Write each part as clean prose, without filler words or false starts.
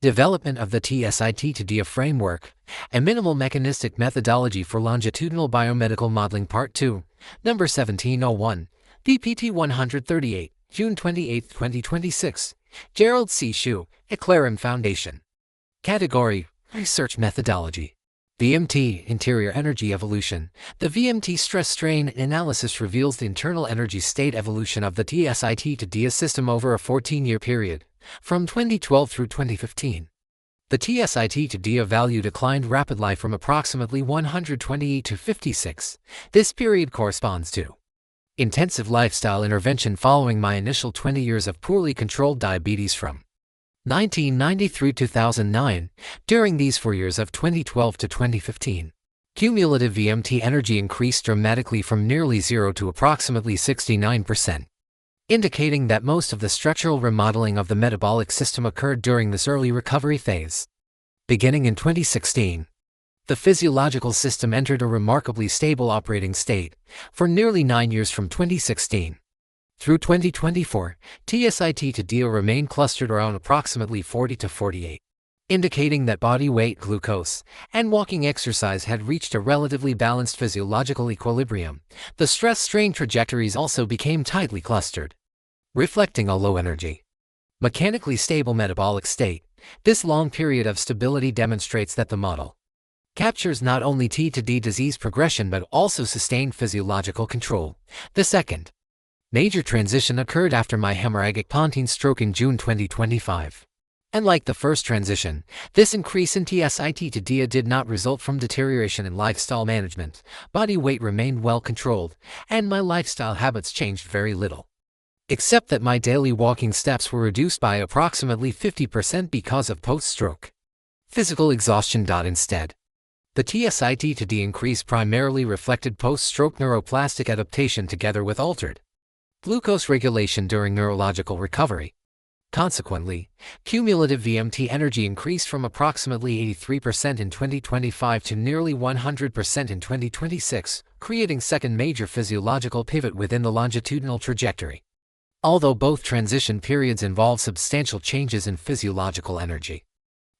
Development of the TSI-T2D-A framework, a minimal mechanistic methodology for longitudinal biomedical modeling Part 2, number 1701, VPT 138, June 28, 2026, Gerald C. EclaireMD Foundation. Category: Research Methodology. VMT, Interior Energy Evolution. The VMT stress-strain analysis reveals the internal energy state evolution of the TSI-T2D-A system over a 14-year period, from 2012 through 2015. The TSI-T2D-A value declined rapidly from approximately 128 to 56. This period corresponds to intensive lifestyle intervention following my initial 20 years of poorly controlled diabetes from 1993 to 2009. During these 4 years of 2012 to 2015, cumulative VMT energy increased dramatically from nearly 0 to approximately 69%, indicating that most of the structural remodeling of the metabolic system occurred during this early recovery phase. Beginning in 2016, the physiological system entered a remarkably stable operating state for nearly 9 years from 2016 through 2024. TSI-T2D-A remained clustered around approximately 40 to 48, indicating that body weight, glucose, and walking exercise had reached a relatively balanced physiological equilibrium. The stress-strain trajectories also became tightly clustered, reflecting a low-energy, mechanically stable metabolic state. This long period of stability demonstrates that the model captures not only T2D disease progression but also sustained physiological control. The second major transition occurred after my hemorrhagic pontine stroke in June 2025. And like the first transition, this increase in TSI-T2D-A did not result from deterioration in lifestyle management. Body weight remained well controlled, and my lifestyle habits changed very little, except that my daily walking steps were reduced by approximately 50% because of post-stroke physical exhaustion. Instead, the TSI-T2D increase primarily reflected post-stroke neuroplastic adaptation together with altered glucose regulation during neurological recovery. Consequently, cumulative VMT energy increased from approximately 83% in 2025 to nearly 100% in 2026, creating second major physiological pivot within the longitudinal trajectory. Although both transition periods involve substantial changes in physiological energy,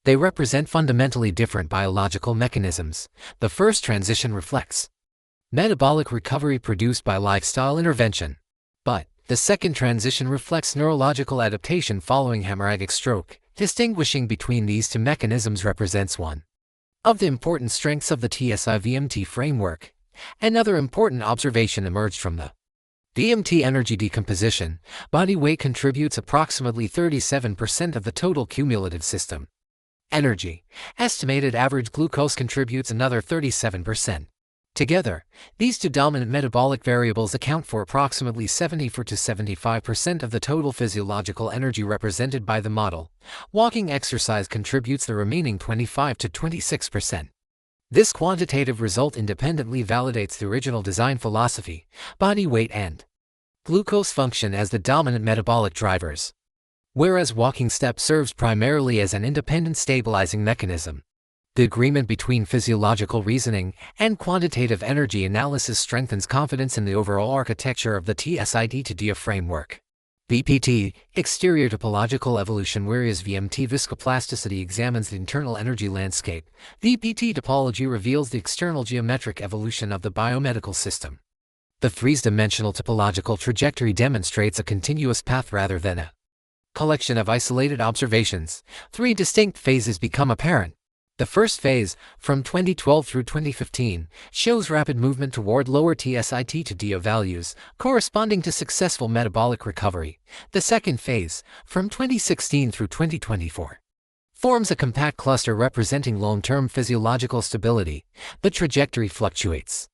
they represent fundamentally different biological mechanisms. The first transition reflects metabolic recovery produced by lifestyle intervention, but the second transition reflects neurological adaptation following hemorrhagic stroke. Distinguishing between these two mechanisms represents one of the important strengths of the TSI-VMT framework. Another important observation emerged from the VMT energy decomposition. Body weight contributes approximately 37% of the total cumulative system energy. Estimated average glucose contributes another 37%. Together, these two dominant metabolic variables account for approximately 74 to 75% of the total physiological energy represented by the model. Walking exercise contributes the remaining 25 to 26%. This quantitative result independently validates the original design philosophy: body weight and glucose function as the dominant metabolic drivers, whereas walking step serves primarily as an independent stabilizing mechanism. The agreement between physiological reasoning and quantitative energy analysis strengthens confidence in the overall architecture of the TSI-T2D-A framework. VPT, exterior topological evolution. Whereas VMT viscoplasticity examines the internal energy landscape, VPT topology reveals the external geometric evolution of the biomedical system. The three-dimensional topological trajectory demonstrates a continuous path rather than a collection of isolated observations. Three distinct phases become apparent. The first phase, from 2012 through 2015, shows rapid movement toward lower TSI-T2D-A values, corresponding to successful metabolic recovery. The second phase, from 2016 through 2024, forms a compact cluster representing long-term physiological stability. The trajectory fluctuates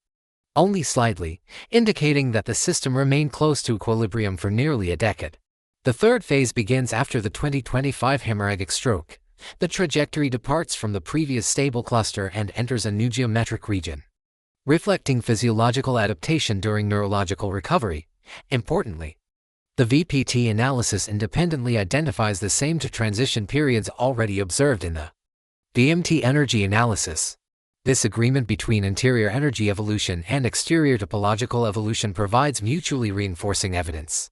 only slightly, indicating that the system remained close to equilibrium for nearly a decade. The third phase begins after the 2025 hemorrhagic stroke. The trajectory departs from the previous stable cluster and enters a new geometric region, reflecting physiological adaptation during neurological recovery. Importantly, the VPT analysis independently identifies the same two transition periods already observed in the VMT energy analysis. This agreement between interior energy evolution and exterior topological evolution provides mutually reinforcing evidence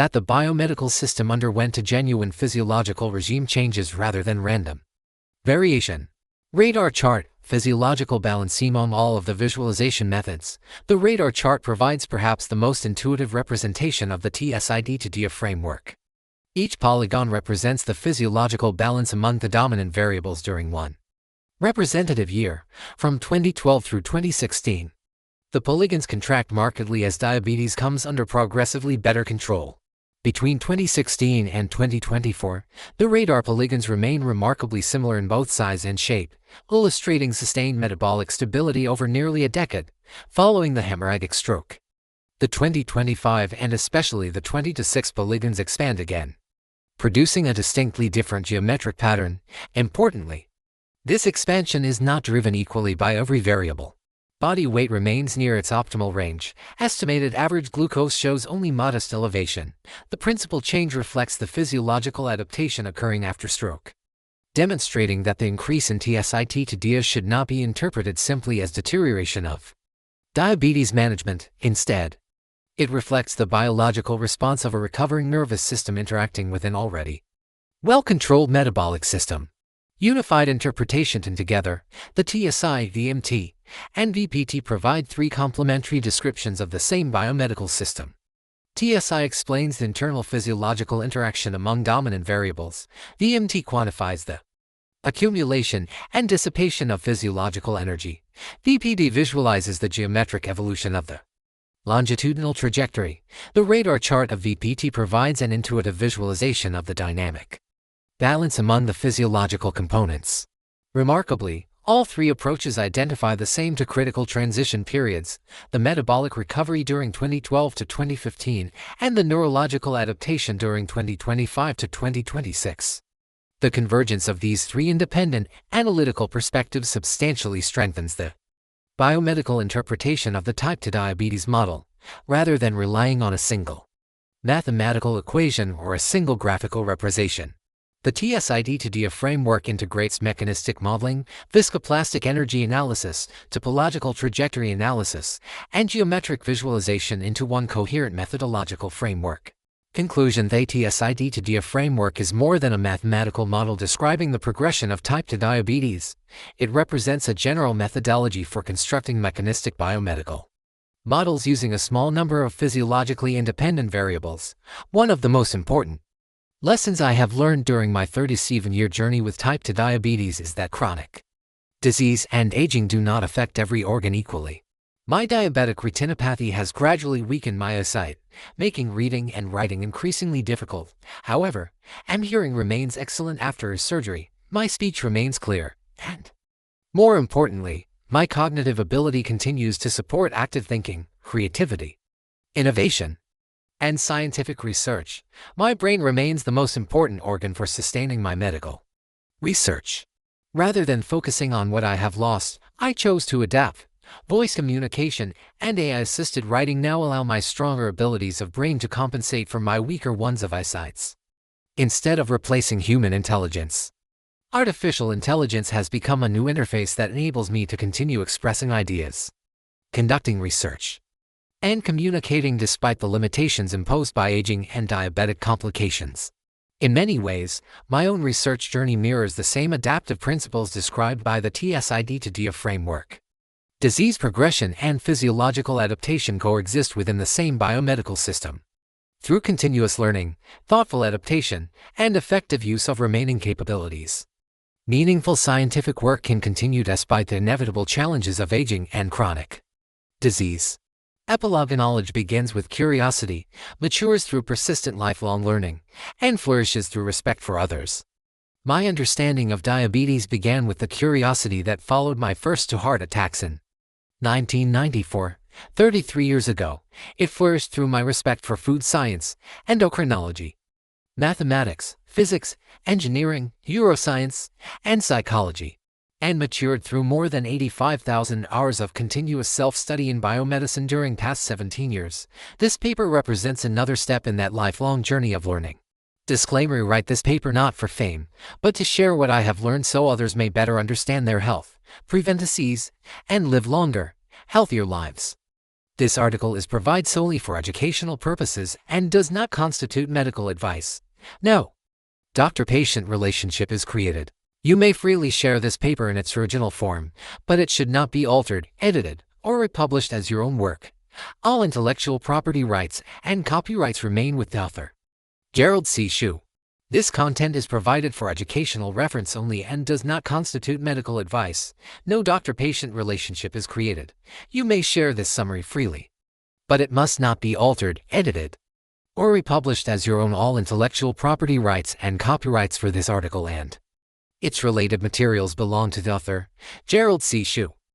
that the biomedical system underwent a genuine physiological regime changes rather than random variation. Radar chart, physiological balance. Among all of the visualization methods, the radar chart provides perhaps the most intuitive representation of the TSI-T2D-A framework. Each polygon represents the physiological balance among the dominant variables during one representative year, from 2012 through 2016. The polygons contract markedly as diabetes comes under progressively better control. Between 2016 and 2024, the radar polygons remain remarkably similar in both size and shape, illustrating sustained metabolic stability over nearly a decade, following the hemorrhagic stroke. The 2025 and especially the 20-6 polygons expand again, producing a distinctly different geometric pattern. Importantly, this expansion is not driven equally by every variable. Body weight remains near its optimal range. Estimated average glucose shows only modest elevation. The principal change reflects the physiological adaptation occurring after stroke, demonstrating that the increase in TSI-T2D-A should not be interpreted simply as deterioration of diabetes management. Instead, it reflects the biological response of a recovering nervous system interacting with an already well-controlled metabolic system. Unified interpretation. And together, the TSI, VMT, and VPT provide three complementary descriptions of the same biomedical system. TSI explains the internal physiological interaction among dominant variables. VMT quantifies the accumulation and dissipation of physiological energy. VPT visualizes the geometric evolution of the longitudinal trajectory. The radar chart of VPT provides an intuitive visualization of the dynamic balance among the physiological components. Remarkably, all three approaches identify the same two critical transition periods: the metabolic recovery during 2012 to 2015 and the neurological adaptation during 2025 to 2026. The convergence of these three independent, analytical perspectives substantially strengthens the biomedical interpretation of the type 2 diabetes model, rather than relying on a single mathematical equation or a single graphical representation. The TSI-T2D-A framework integrates mechanistic modeling, viscoplastic energy analysis, topological trajectory analysis, and geometric visualization into one coherent methodological framework. Conclusion: the TSI-T2D-A framework is more than a mathematical model describing the progression of type 2 diabetes. It represents a general methodology for constructing mechanistic biomedical models using a small number of physiologically independent variables. One of the most important lessons I have learned during my 37-year journey with type 2 diabetes is that chronic disease and aging do not affect every organ equally. My diabetic retinopathy has gradually weakened my eyesight, making reading and writing increasingly difficult. However, my hearing remains excellent after surgery, my speech remains clear, and, more importantly, my cognitive ability continues to support active thinking, creativity, innovation, and scientific research. My brain remains the most important organ for sustaining my medical research. Rather than focusing on what I have lost, I chose to adapt. Voice communication and AI-assisted writing now allow my stronger abilities of brain to compensate for my weaker ones of eyesight. Instead of replacing human intelligence, artificial intelligence has become a new interface that enables me to continue expressing ideas, conducting research, and communicating despite the limitations imposed by aging and diabetic complications. In many ways, my own research journey mirrors the same adaptive principles described by the TSI-T2D-A framework. Disease progression and physiological adaptation coexist within the same biomedical system. Through continuous learning, thoughtful adaptation, and effective use of remaining capabilities, meaningful scientific work can continue despite the inevitable challenges of aging and chronic disease. Epilogue: knowledge begins with curiosity, matures through persistent lifelong learning, and flourishes through respect for others. My understanding of diabetes began with the curiosity that followed my first two heart attacks in 1994, 33 years ago. It flourished through my respect for food science, endocrinology, mathematics, physics, engineering, neuroscience, and psychology, and matured through more than 85,000 hours of continuous self-study in biomedicine during past 17 years. This paper represents another step in that lifelong journey of learning. Disclaimer: write this paper not for fame, but to share what I have learned so others may better understand their health, prevent disease, and live longer, healthier lives. This article is provided solely for educational purposes and does not constitute medical advice. No doctor-patient relationship is created. You may freely share this paper in its original form, but it should not be altered, edited, or republished as your own work. All intellectual property rights and copyrights remain with the author. Gerald C. This content is provided for educational reference only and does not constitute medical advice. No doctor-patient relationship is created. You may share this summary freely, but it must not be altered, edited, or republished as your own. All intellectual property rights and copyrights for this article and its related materials belong to the author, Gerald C.